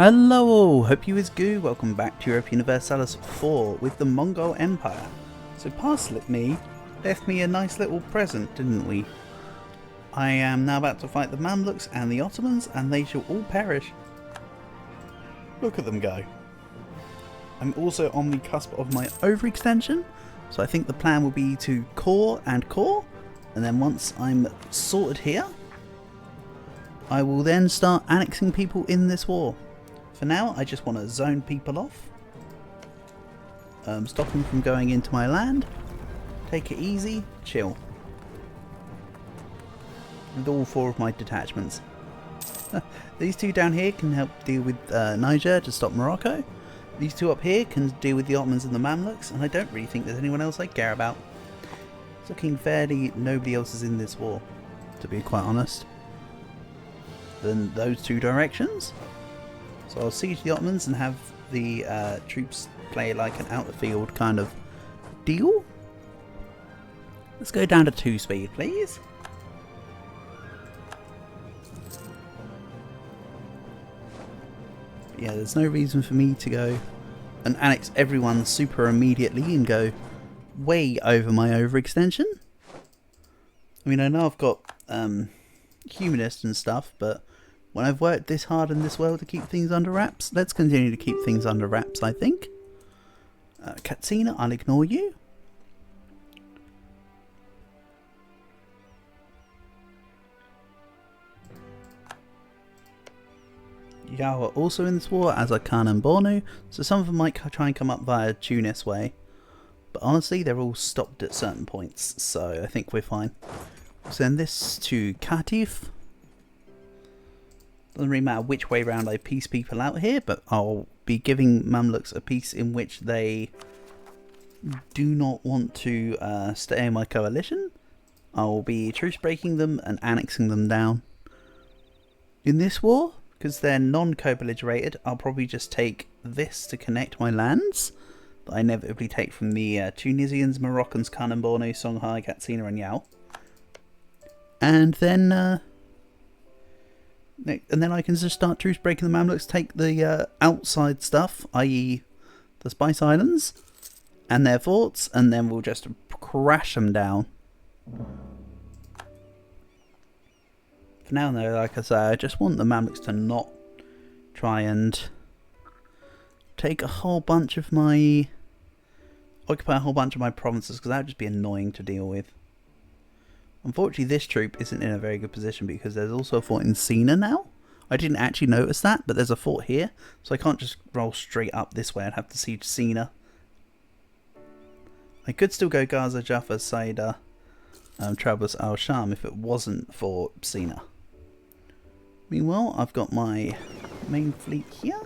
Hello all, hope you is good. Welcome back to Europe Universalis 4 with the Mongol Empire. So Parslip left me a nice little present, didn't we? I am now about to fight the Mamluks and the Ottomans, and they shall all perish. Look at them go. I'm also on the cusp of my overextension, so I think the plan will be to core, and then once I'm sorted here, I will then start annexing people in this war. For now, I just want to zone people off, stop them from going into my land, take it easy, chill. With all four of my detachments. These two down here can help deal with Niger to stop Morocco. These two up here can deal with the Ottomans and the Mamluks, and I don't really think there's anyone else I care about. It's looking fairly nobody else is in this war, to be quite honest, than those two directions. So I'll siege the Ottomans and have the troops play like an out-of-field kind of deal. Let's go down to 2 speed, please. Yeah, there's no reason for me to go and annex everyone super immediately and go way over my overextension. I mean, I know I've got humanist and stuff, but when I've worked this hard in this world to keep things under wraps, let's continue to keep things under wraps, I think. Katsina, I'll ignore you. Yao are also in this war, as are Khan and Bornu, so some of them might try and come up via Tunis way. But honestly, they're all stopped at certain points, so I think we're fine. We'll send this to Katif. Doesn't really matter which way round I piece people out here, but I'll be giving Mamluks a piece in which they do not want to stay in my coalition. I'll be truce breaking them and annexing them down. In this war, because they're non-co-belligerated, I'll probably just take this to connect my lands that I inevitably take from the Tunisians, Moroccans, Khan and Bornu, Songhai, Katsina and Yao. And then I can just start truce breaking the Mamluks, take the outside stuff, i.e. the Spice Islands, and their forts, and then we'll just crash them down. For now though, like I say, I just want the Mamluks to not try and take a whole bunch of my... occupy a whole bunch of my provinces, because that would just be annoying to deal with. Unfortunately, this troop isn't in a very good position because there's also a fort in Sina now. I didn't actually notice that, but there's a fort here, so I can't just roll straight up this way. I'd have to siege Sina. I could still go Gaza, Jaffa, Saida, Trablus, Al-Sham if it wasn't for Sina. Meanwhile, I've got my main fleet here.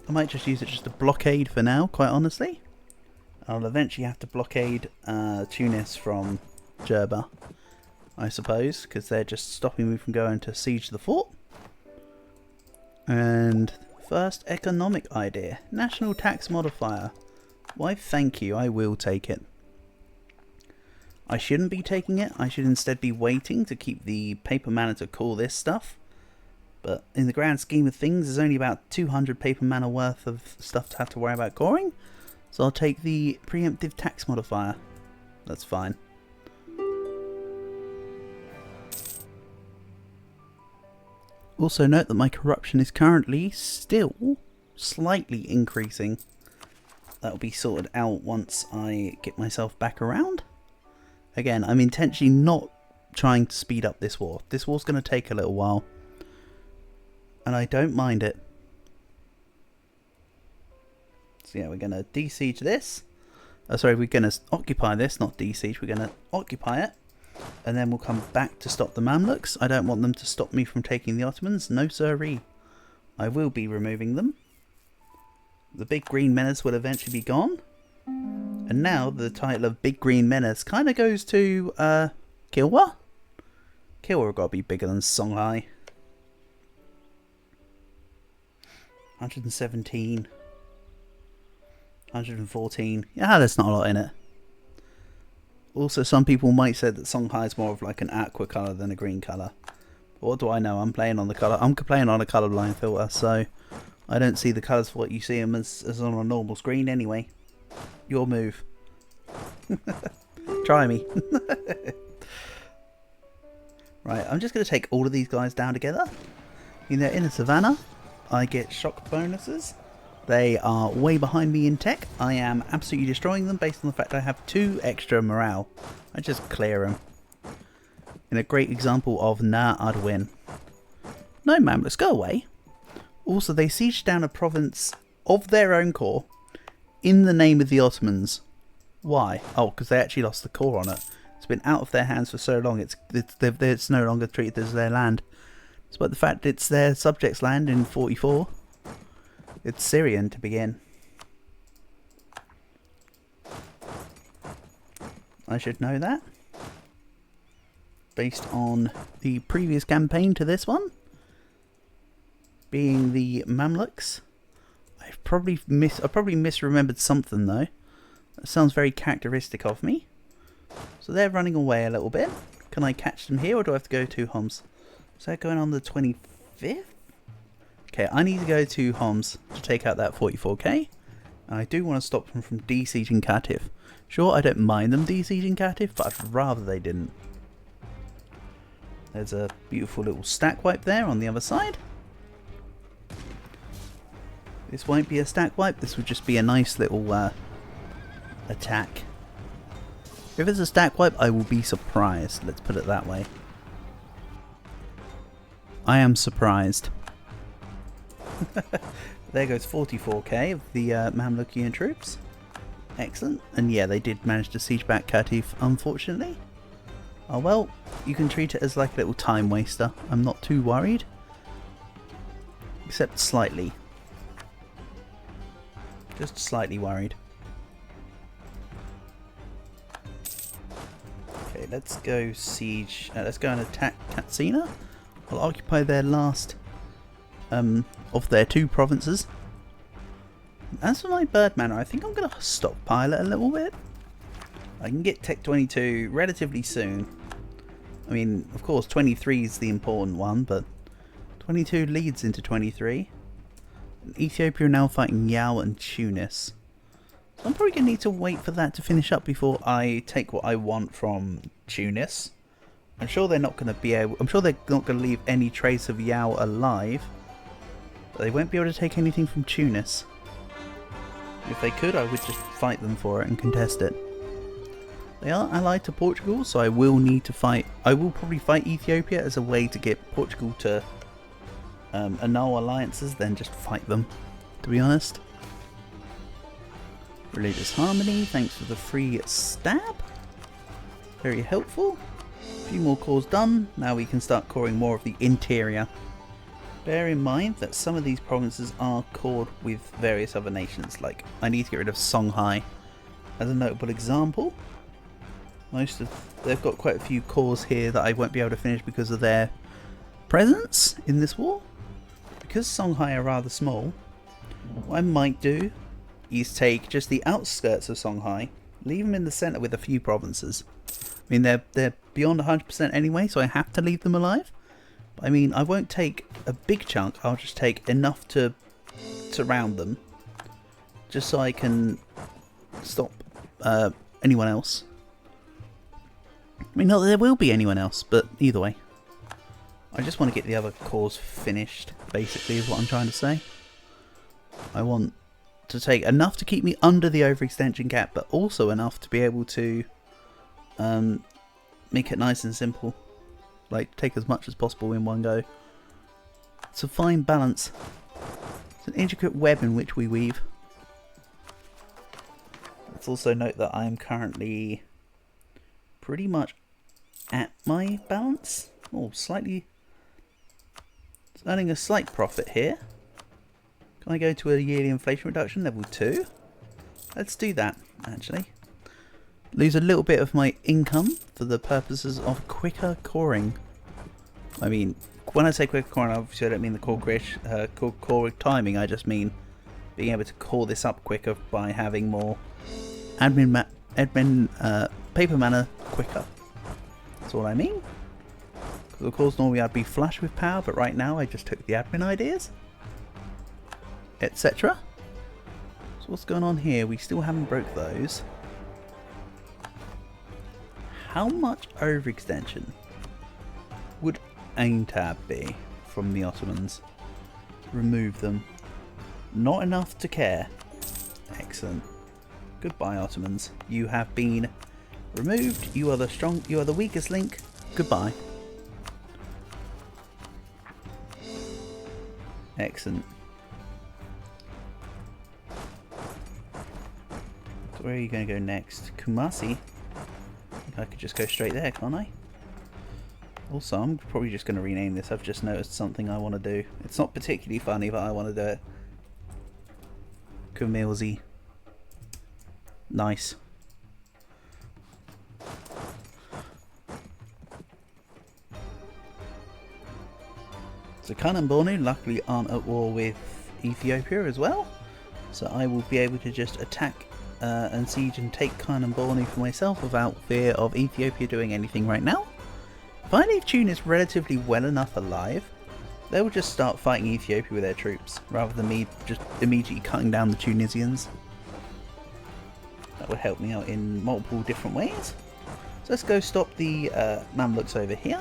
I might just use it just to blockade for now, quite honestly. I'll eventually have to blockade Tunis from Jerba, I suppose, because they're just stopping me from going to siege the fort. And first economic idea, national tax modifier. Why thank you, I will take it. I shouldn't be taking it, I should instead be waiting to keep the paper mana to core this stuff. But in the grand scheme of things, there's only about 200 paper mana worth of stuff to have to worry about coring. So I'll take the preemptive tax modifier. That's fine. Also note that my corruption is currently still slightly increasing. That'll be sorted out once I get myself back around. Again, I'm intentionally not trying to speed up this war. This war's going to take a little while. And I don't mind it. So yeah, we're going to de-siege this. Sorry, we're going to occupy this, not de-siege. We're going to occupy it. And then we'll come back to stop the Mamluks. I don't want them to stop me from taking the Ottomans. No siree. I will be removing them. The Big Green Menace will eventually be gone. And now the title of Big Green Menace kind of goes to Kilwa. Kilwa got to be bigger than Songhai. 117. 114. Yeah, there's not a lot in it. Also, some people might say that Songhai is more of like an aqua colour than a green colour. But what do I know? I'm playing on the colour. I'm playing on a colourblind filter, so I don't see the colours for what you see them as on a normal screen anyway. Your move. Try me. Right, I'm just going to take all of these guys down together. In a savannah, I get shock bonuses. They are way behind me in tech. I am absolutely destroying them based on the fact I have 2 extra morale. I just clear them. In a great example of, nah, I'd win. No, man, let's go away. Also, they sieged down a province of their own core in the name of the Ottomans. Why? Oh, because they actually lost the core on it. It's been out of their hands for so long, it's no longer treated as their land. Despite the fact it's their subjects' land in 44. It's Syrian to begin. I should know that. Based on the previous campaign to this one. Being the Mamluks. I probably misremembered something though. That sounds very characteristic of me. So they're running away a little bit. Can I catch them here or do I have to go to Homs? Is that going on the 25th? Okay, I need to go to Homs to take out that 44k. I do want to stop them from de-sieging Kharkiv. Sure, I don't mind them de-sieging Kharkiv, but I'd rather they didn't. There's a beautiful little stack wipe there on the other side. This won't be a stack wipe, this would just be a nice little attack. If it's a stack wipe, I will be surprised, let's put it that way. I am surprised. There goes 44k of the Mamlukian troops. Excellent. And yeah, they did manage to siege back Kharkiv, unfortunately. Oh well, you can treat it as like a little time waster. I'm not too worried. Except slightly. Just slightly worried. Okay, let's go siege. Let's go and attack Katsina. I'll occupy their last of their 2 provinces. As for my bird manor, I think I'm going to stockpile it a little bit. I can get Tech 22 relatively soon. I mean, of course, 23 is the important one, but 22 leads into 23. Ethiopia are now fighting Yao and Tunis. So I'm probably going to need to wait for that to finish up before I take what I want from Tunis. I'm sure they're not going to be able... I'm sure they're not going to leave any trace of Yao alive. But they won't be able to take anything from Tunis. If they could, I would just fight them for it and contest it. They are allied to Portugal, so I will need to fight... I will probably fight Ethiopia as a way to get Portugal to annul alliances, then just fight them, to be honest. Religious Harmony, thanks for the free stab. Very helpful. A few more cores done, now we can start coring more of the interior. Bear in mind that some of these provinces are cored with various other nations, like I need to get rid of Songhai as a notable example. They've got quite a few cores here that I won't be able to finish because of their presence in this war. Because Songhai are rather small, what I might do is take just the outskirts of Songhai, leave them in the centre with a few provinces. I mean, they're beyond 100% anyway, so I have to leave them alive. But I mean, I won't take a big chunk, I'll just take enough to surround them, just so I can stop anyone else. I mean, not that there will be anyone else, but either way. I just want to get the other cores finished, basically, is what I'm trying to say. I want to take enough to keep me under the overextension cap, but also enough to be able to make it nice and simple. Like, take as much as possible in one go. It's a fine balance. It's an intricate web in which we weave. Let's also note that I am currently pretty much at my balance. Oh, slightly... earning a slight profit here. Can I go to a yearly inflation reduction, level 2? Let's do that, actually. Lose a little bit of my income for the purposes of quicker coring. I mean, when I say quicker coring, obviously I don't mean the core timing, I just mean being able to core this up quicker by having more paper mana quicker. That's all I mean. Because of course normally I'd be flush with power, but right now I just took the admin ideas. etc. So what's going on here? We still haven't broke those. How much overextension would AIM-tab be from the Ottomans? Remove them. Not enough to care. Excellent. Goodbye, Ottomans. You have been removed. You are the weakest link. Goodbye. Excellent. So where are you going to go next? Kumasi? I could just go straight there, can't I? Also, I'm probably just going to rename this. I've just noticed something I want to do. It's not particularly funny, but I want to do it. Millsy. Nice. So Khan and Bornu luckily aren't at war with Ethiopia as well. So I will be able to just attack and siege and take Khan and Bornu for myself without fear of Ethiopia doing anything right now. If I leave Tunis relatively well enough alive, they will just start fighting Ethiopia with their troops, rather than me just immediately cutting down the Tunisians. That would help me out in multiple different ways. So let's go stop the Mamluks over here.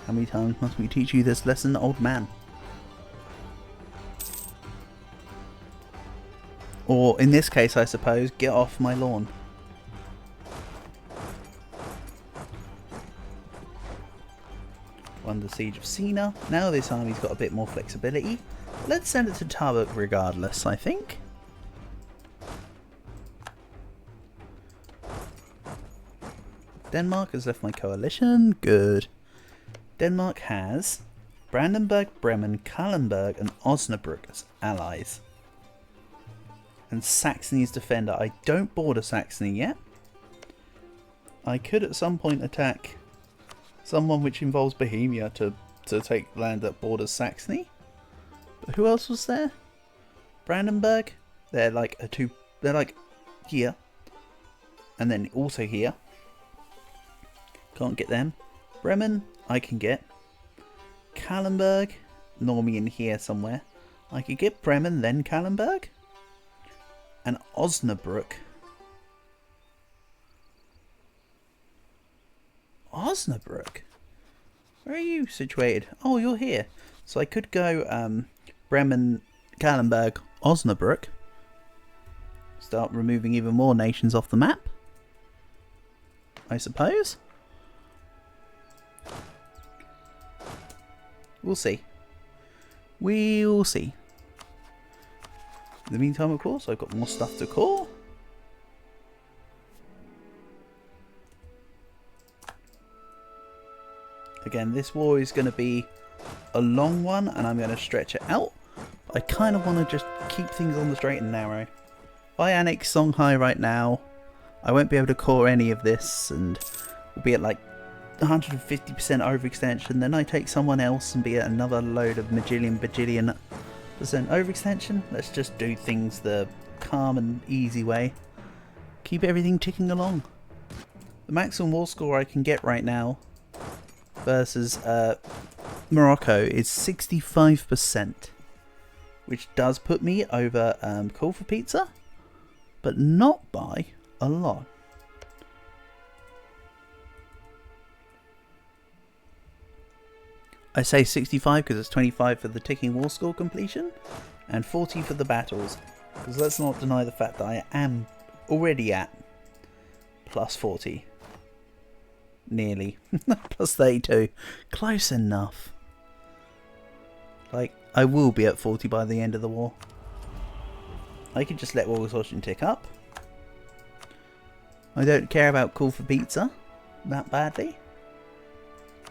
How many times must we teach you this lesson, old man? Or in this case, I suppose, get off my lawn. Won the siege of Sina. Now this army's got a bit more flexibility. Let's send it to Tabuk regardless, I think. Denmark has left my coalition. Good. Denmark has Brandenburg, Bremen, Kallenberg and Osnabrück as allies. And Saxony's defender. I don't border Saxony yet. I could at some point attack someone which involves Bohemia to take land that borders Saxony. But who else was there? Brandenburg. They're like they're like here. And then also here. Can't get them. Bremen, I can get. Kallenberg, normally in here somewhere. I could get Bremen, then Kallenberg. And Osnabrück. Osnabrück? Where are you situated? Oh, you're here. So I could go Bremen, Kallenberg, Osnabrück. Start removing even more nations off the map, I suppose. We'll see. We'll see. In the meantime, of course, I've got more stuff to call. Again, this war is going to be a long one, and I'm going to stretch it out. But I kind of want to just keep things on the straight and narrow. If I annex Songhai right now, I won't be able to core any of this, and we'll be at like 150% overextension. Then I take someone else and be at another load of bajillion percent overextension. Let's just do things the calm and easy way. Keep everything ticking along. The maximum war score I can get right now versus Morocco is 65%, which does put me over Call for Pizza, but not by a lot. I say 65 because it's 25 for the ticking war score completion and 40 for the battles, because let's not deny the fact that I am already at plus 40. Nearly. Plus 32. Close enough. Like, I will be at 40 by the end of the war. I can just let war exhaustion tick up. I don't care about Call for Pizza that badly.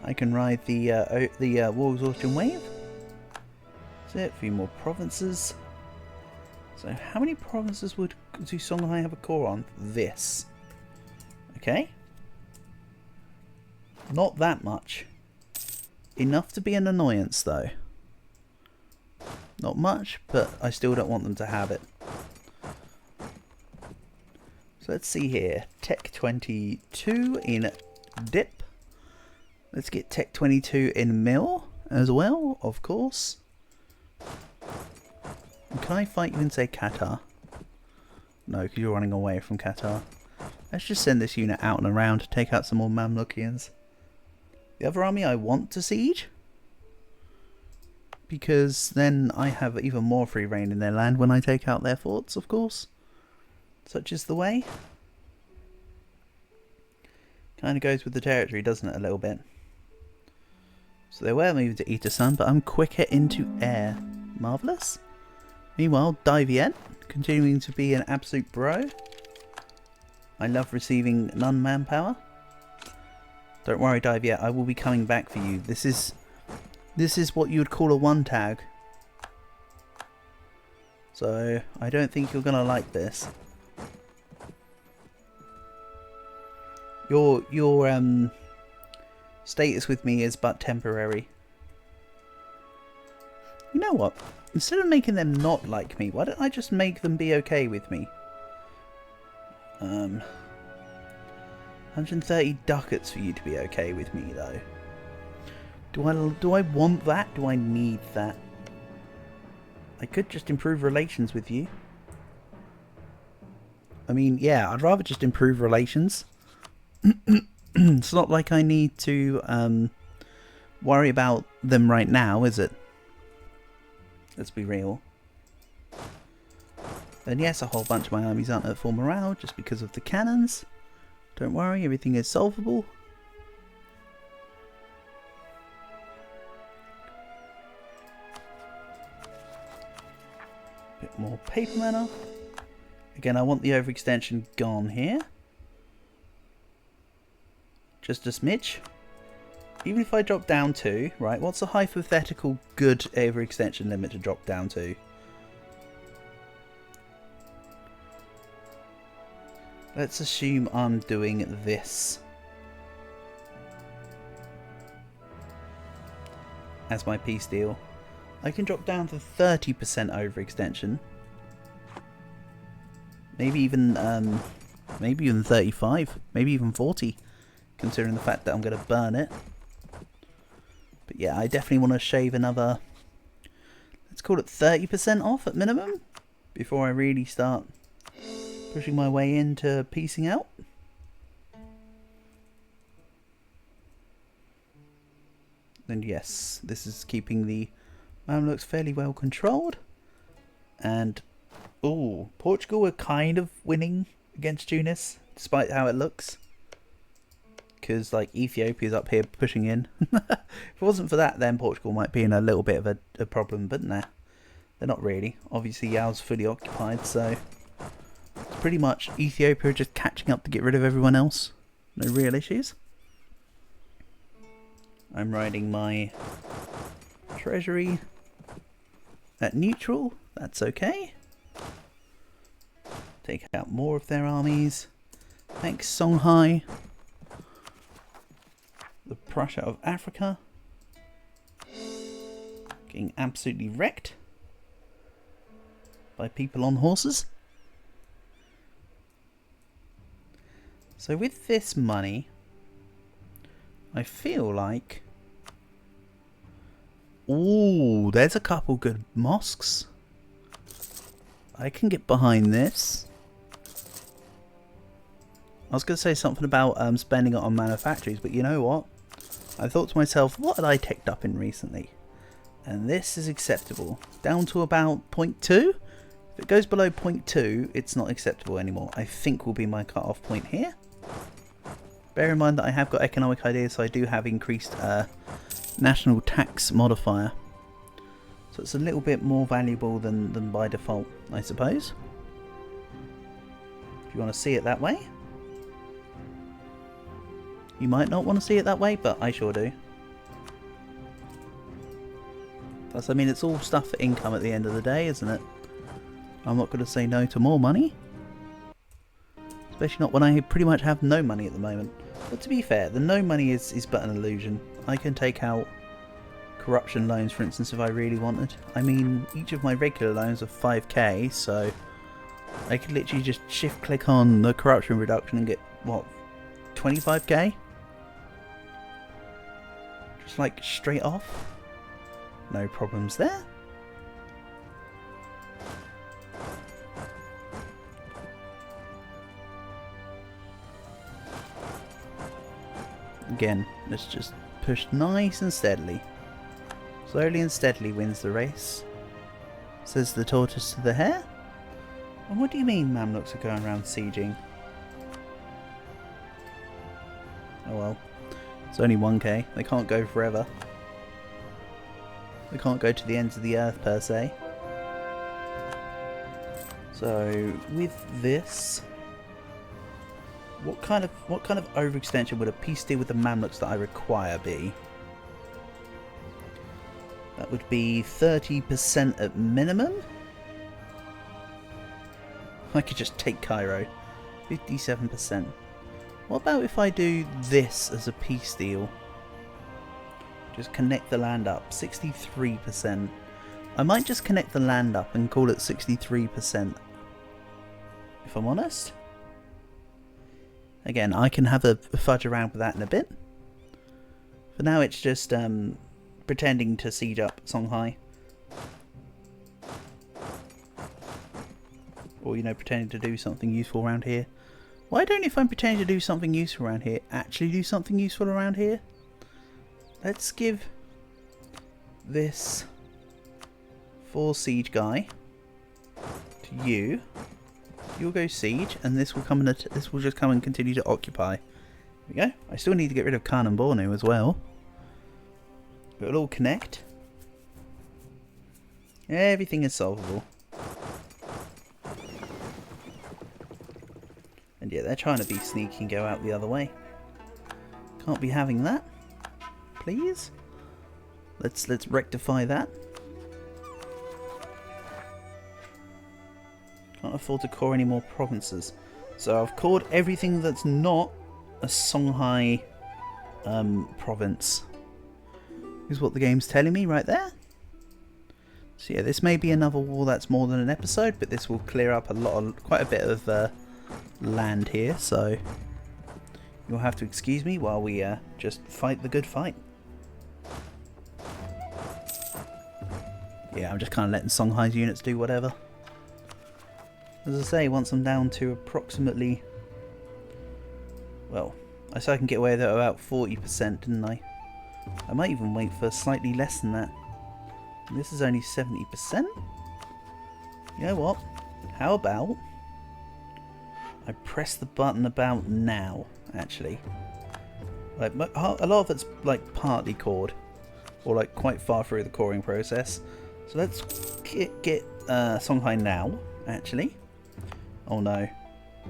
I can ride the war exhaustion wave. That's it. A few more provinces. So how many provinces do Songhai have a core on? This. Okay. Not that much. Enough to be an annoyance though. Not much, but I still don't want them to have it. So let's see here. Tech 22 in Dip. Let's get Tech 22 in Mill as well, of course. Can I fight you in, say, Qatar? No, because you're running away from Qatar. Let's just send this unit out and around to take out some more Mamlukians. The other army I want to siege, because then I have even more free reign in their land when I take out their forts, of course. Such is the way. Kind of goes with the territory, doesn't it, a little bit? So they were moving to Eta Sun, but I'm quicker into air. Marvellous. Meanwhile, Divient, continuing to be an absolute bro. I love receiving none manpower. Don't worry, Divient, I will be coming back for you. This is what you would call a one tag. So I don't think you're gonna like this. Your status with me is but temporary. You know what? Instead of making them not like me, why don't I just make them be okay with me? 130 ducats for you to be okay with me, though. Do I want that? Do I need that? I could just improve relations with you. I mean, yeah, I'd rather just improve relations. It's not like I need to worry about them right now, is it? Let's be real. And yes, a whole bunch of my armies aren't at full morale just because of the cannons. Don't worry, everything is solvable. Bit more paper mana. Again, I want the overextension gone here. Just a smidge. Even if I drop down to, right, what's a hypothetical good overextension limit to drop down to? Let's assume I'm doing this as my peace deal. I can drop down to 30% overextension. Maybe even 35, maybe even 40, considering the fact that I'm going to burn it. But yeah, I definitely want to shave another, let's call it 30% off at minimum, before I really start pushing my way into piecing out. And yes, this is keeping the Mamluks fairly well controlled. And, ooh, Portugal are kind of winning against Tunis, despite how it looks. Because, like, Ethiopia's up here pushing in. If it wasn't for that, then Portugal might be in a little bit of a problem, but nah. They're not really. Obviously, Yao's fully occupied, so it's pretty much Ethiopia just catching up to get rid of everyone else. No real issues. I'm riding my treasury at neutral. That's okay. Take out more of their armies. Thanks, Songhai. The Prussia of Africa. Getting absolutely wrecked by people on horses. So with this money, I feel like... Ooh, there's a couple good mosques. I can get behind this. I was going to say something about spending it on manufactories, but you know what? I thought to myself, what had I ticked up in recently? And this is acceptable. Down to about 0.2. If it goes below 0.2, it's not acceptable anymore. I think will be my cut-off point here. Bear in mind that I have got economic ideas, so I do have increased national tax modifier. So it's a little bit more valuable than by default, I suppose. If you want to see it that way. You might not want to see it that way, but I sure do. Plus, I mean, it's all stuff for income at the end of the day, isn't it? I'm not going to say no to more money. Especially not when I pretty much have no money at the moment. But to be fair, the no money is but an illusion. I can take out corruption loans, for instance, if I really wanted. I mean, each of my regular loans are 5k, so I could literally just shift click on the corruption reduction and get, what, 25k? Just like straight off. No problems there. Again, let's just push nice and steadily. Slowly and steadily wins the race, says the tortoise to the hare. And what do you mean Mamluks are going around sieging? Oh well, it's only 1k, they can't go forever. They can't go to the ends of the earth per se. So with this, what kind of overextension would a peace deal with the Mamluks that I require be? That would be 30% at minimum. I could just take Cairo. 57%. What about if I do this as a peace deal? Just connect the land up. 63%. I might just connect the land up and call it 63%. If I'm honest. Again, I can have a fudge around with that in a bit. For now it's just pretending to siege up Songhai. Or, you know, pretending to do something useful around here. Why don't, if I'm pretending to do something useful around here, actually do something useful around here? Let's give this 4 siege guy to you. You'll go siege, and this will come and this will just come and continue to occupy. There we go. I still need to get rid of Khan and Bornu as well. But it'll all connect. Everything is solvable. And yeah, they're trying to be sneaky and go out the other way. Can't be having that. Please. Let's rectify that. Can't afford to core any more provinces. So I've cored everything that's not a Songhai province. Is what the game's telling me right there. So yeah, this may be another war that's more than an episode, but this will clear up quite a bit of land here, so you'll have to excuse me while we just fight the good fight. Yeah, I'm just kind of letting Songhai's units do whatever. As I say, once I'm down to approximately, well, I said I can get away with it about 40%, didn't I? I might even wait for slightly less than that. And this is only 70%? You know what? How about I press the button about now, actually. Like, a lot of it's like partly cored, or like quite far through the coring process. So let's get Songhai now, actually. Oh no,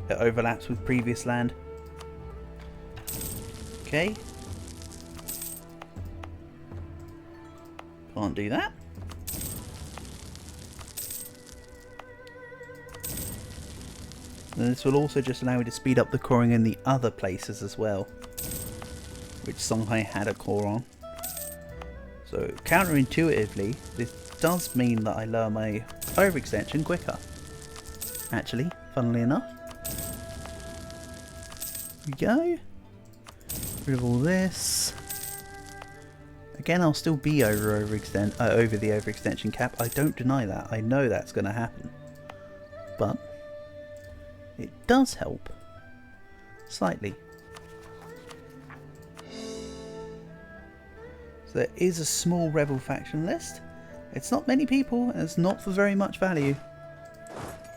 it overlaps with previous land. Okay. Can't do that. And this will also just allow me to speed up the coring in the other places as well, which Songhai had a core on. So counterintuitively, this does mean that I lower my overextension quicker. Actually, funnily enough. Here we go. Rid of all this. Again, I'll still be over the overextension cap. I don't deny that. I know that's going to happen. But it does help. Slightly. So there is a small rebel faction list. It's not many people, and it's not for very much value.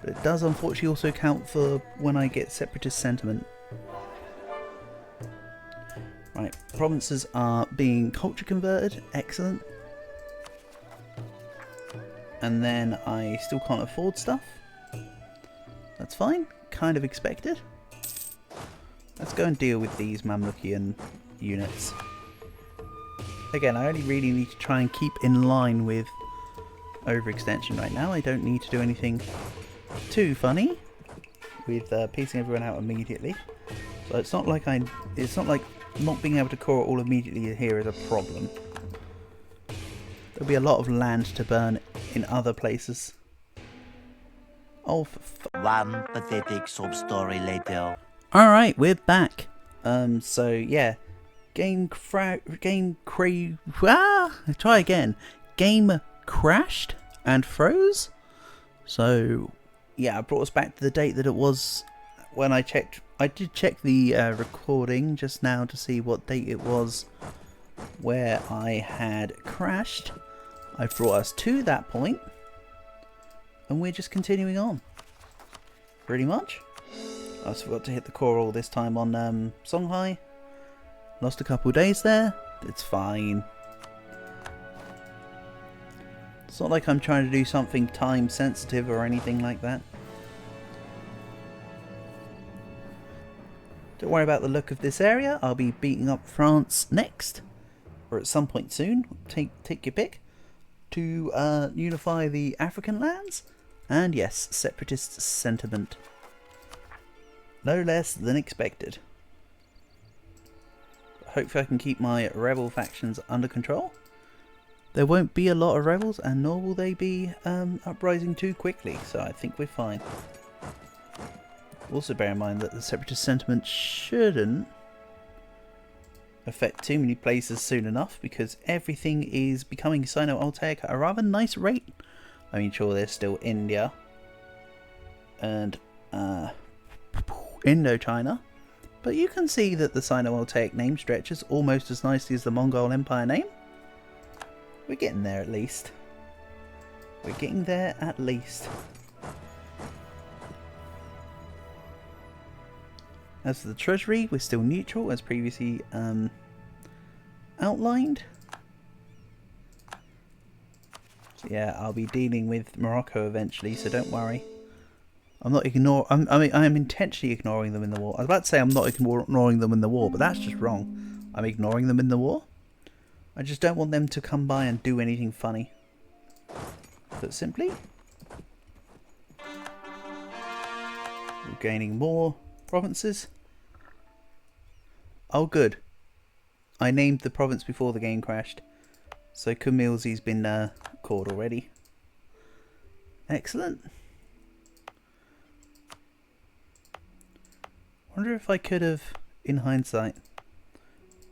But it does unfortunately also count for when I get separatist sentiment. Right, provinces are being culture converted. Excellent. And then I still can't afford stuff. That's fine. Kind of expected. Let's go and deal with these Mamlukian units. Again, I only really need to try and keep in line with overextension right now. I don't need to do anything too funny with piecing everyone out immediately. So it's not like not being able to core it all immediately here is a problem. There'll be a lot of land to burn in other places. Oh, for one pathetic sob story later. Alright, we're back. So yeah, Game crashed and froze. So yeah, it brought us back to the date that it was when I checked I did check the recording just now to see what date it was where I had crashed. I brought us to that point, and we're just continuing on. Pretty much. I just forgot to hit the coral this time on Songhai. Lost a couple days there. It's fine. It's not like I'm trying to do something time sensitive or anything like that. Don't worry about the look of this area. I'll be beating up France next, or at some point soon. Take your pick. To unify the African lands, and yes, separatist sentiment. No less than expected. Hopefully I can keep my rebel factions under control. There won't be a lot of rebels, and nor will they be uprising too quickly, so I think we're fine. Also bear in mind that the separatist sentiment shouldn't affect too many places soon enough, because everything is becoming Sino-Altaic at a rather nice rate. I mean, sure, there's still India and Indochina, but you can see that the Sino-Altaic name stretches almost as nicely as the Mongol Empire name. We're getting there at least. We're getting there at least. As for the treasury, we're still neutral as previously outlined. So yeah, I'll be dealing with Morocco eventually, so don't worry. I'm not I'm intentionally ignoring them in the war. I was about to say I'm not ignoring them in the war, but that's just wrong. I'm ignoring them in the war. I just don't want them to come by and do anything funny. But simply, we're gaining more provinces. Oh good. I named the province before the game crashed. So Millsy's been called already. Excellent. Wonder if I could have, in hindsight.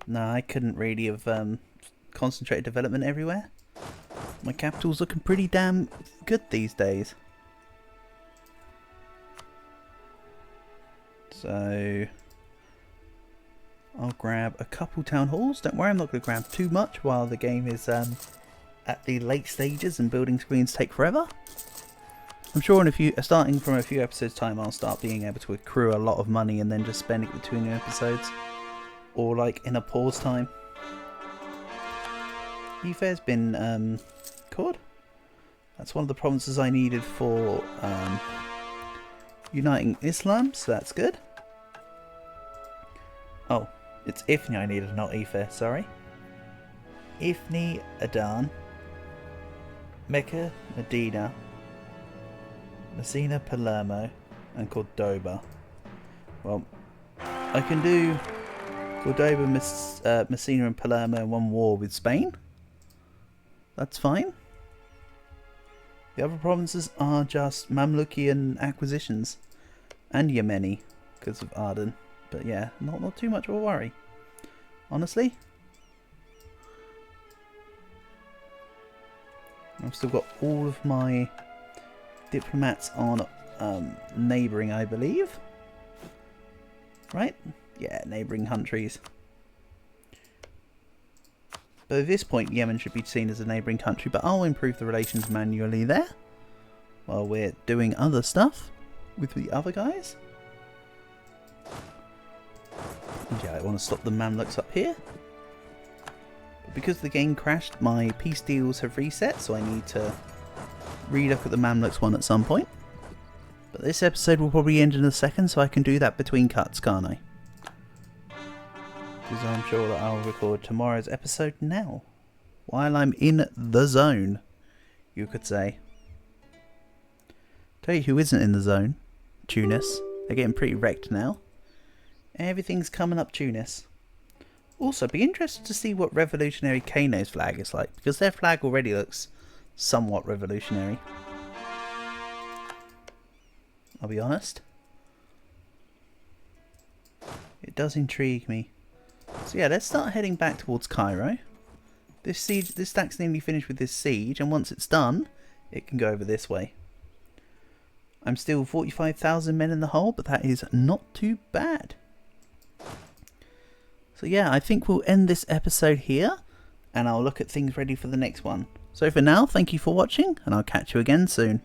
Nah, I couldn't really have concentrated development everywhere. My capital's looking pretty damn good these days. So I'll grab a couple town halls. Don't worry, I'm not going to grab too much while the game is at the late stages and building screens take forever. I'm sure starting from a few episodes time, I'll start being able to accrue a lot of money and then just spend it between episodes, or like in a pause time. EU4's been called. That's one of the provinces I needed for uniting Islam, so that's good. Oh, it's Ifni I needed, not EU4, sorry. Ifni, Adan, Mecca, Medina, Messina, Palermo, and Cordoba. Well, I can do Cordoba, Messina and Palermo in one war with Spain. That's fine. The other provinces are just Mamlukian acquisitions. And Yemeni, because of Aden. But yeah, not too much of a worry. Honestly. I've still got all of my diplomats on neighbouring, I believe. Right? Yeah, neighbouring countries. But at this point, Yemen should be seen as a neighbouring country, but I'll improve the relations manually there while we're doing other stuff with the other guys. And yeah, I want to stop the Mamluks up here. But because the game crashed, my peace deals have reset, so I need to relook at the Mamluks one at some point. But this episode will probably end in a second, so I can do that between cuts, can't I? Because I'm sure that I'll record tomorrow's episode now. While I'm in the zone, you could say. Tell you who isn't in the zone. Tunis. They're getting pretty wrecked now. Everything's coming up Tunis. Also, be interested to see what Revolutionary Kano's flag is like, because their flag already looks somewhat revolutionary. I'll be honest. It does intrigue me. So yeah, let's start heading back towards Cairo. This stack's nearly finished with this siege, and once it's done, it can go over this way. I'm still 45,000 men in the hole, but that is not too bad. So yeah, I think we'll end this episode here, and I'll look at things ready for the next one. So for now, thank you for watching, and I'll catch you again soon.